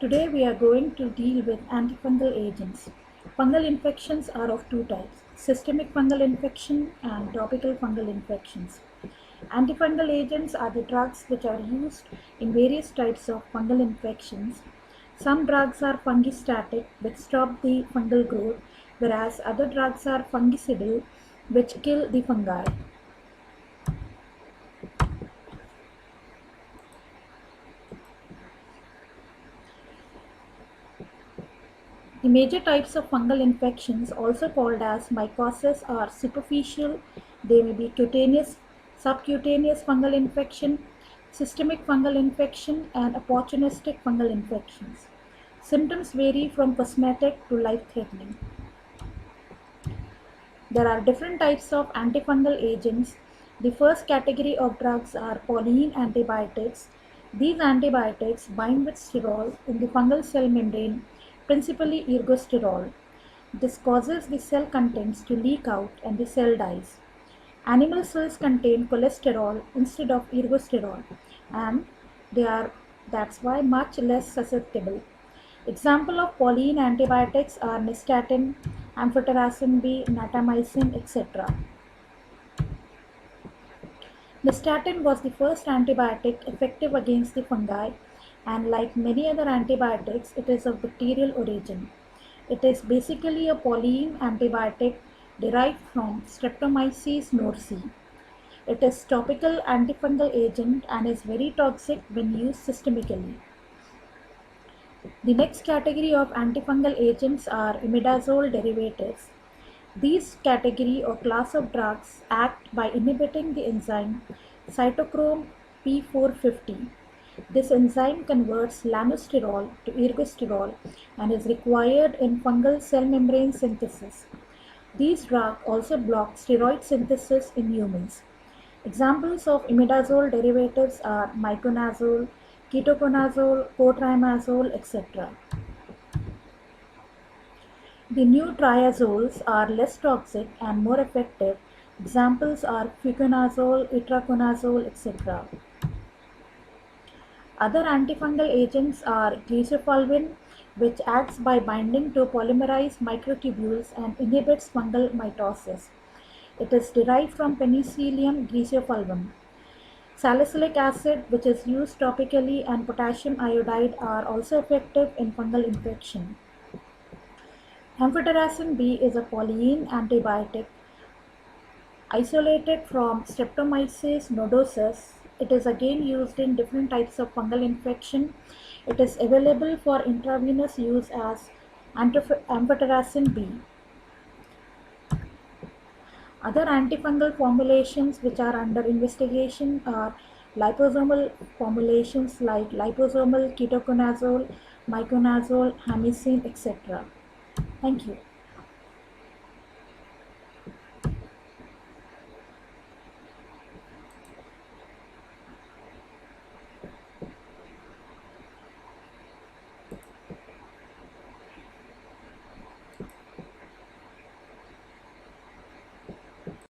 Today we are going to deal with antifungal agents. Fungal infections are of two types, systemic fungal infection and topical fungal infections. Antifungal agents are the drugs which are used in various types of fungal infections. Some drugs are fungistatic, which stop the fungal growth, whereas other drugs are fungicidal, which kill the fungi. The major types of fungal infections, also called as mycosis, are superficial. They may be cutaneous, subcutaneous fungal infection, systemic fungal infection, and opportunistic fungal infections. Symptoms vary from cosmetic to life-threatening. There are different types of antifungal agents. The first category of drugs are polyene antibiotics. These antibiotics bind with sterol in the fungal cell membrane, principally ergosterol. This causes the cell contents to leak out and the cell dies. Animal cells contain cholesterol instead of ergosterol, and that's why much less susceptible. Example of polyene antibiotics are nystatin, amphotericin B, natamycin, etc. Nystatin was the first antibiotic effective against the fungi, and like many other antibiotics, it is of bacterial origin. It is basically a polyene antibiotic derived from Streptomyces norsii. It is topical antifungal agent and is very toxic when used systemically. The next category of antifungal agents are imidazole derivatives. These category or class of drugs act by inhibiting the enzyme cytochrome P450. This enzyme converts lanosterol to ergosterol and is required in fungal cell membrane synthesis. These drugs also block steroid synthesis in humans. Examples of imidazole derivatives are miconazole, ketoconazole, cotrimazole, etc. The new triazoles are less toxic and more effective. Examples are fluconazole, itraconazole, etc. Other antifungal agents are glycofulvin, which acts by binding to polymerized microtubules and inhibits fungal mitosis. It is derived from Penicillium glycofulvum. Salicylic acid, which is used topically, and potassium iodide are also effective in fungal infection. Amphotericin B is a polyene antibiotic isolated from Streptomyces nodosus. It is again used in different types of fungal infection. It is available for intravenous use as amphotericin B. Other antifungal formulations which are under investigation are liposomal formulations like liposomal ketoconazole, miconazole, hamicin, etc. Thank you.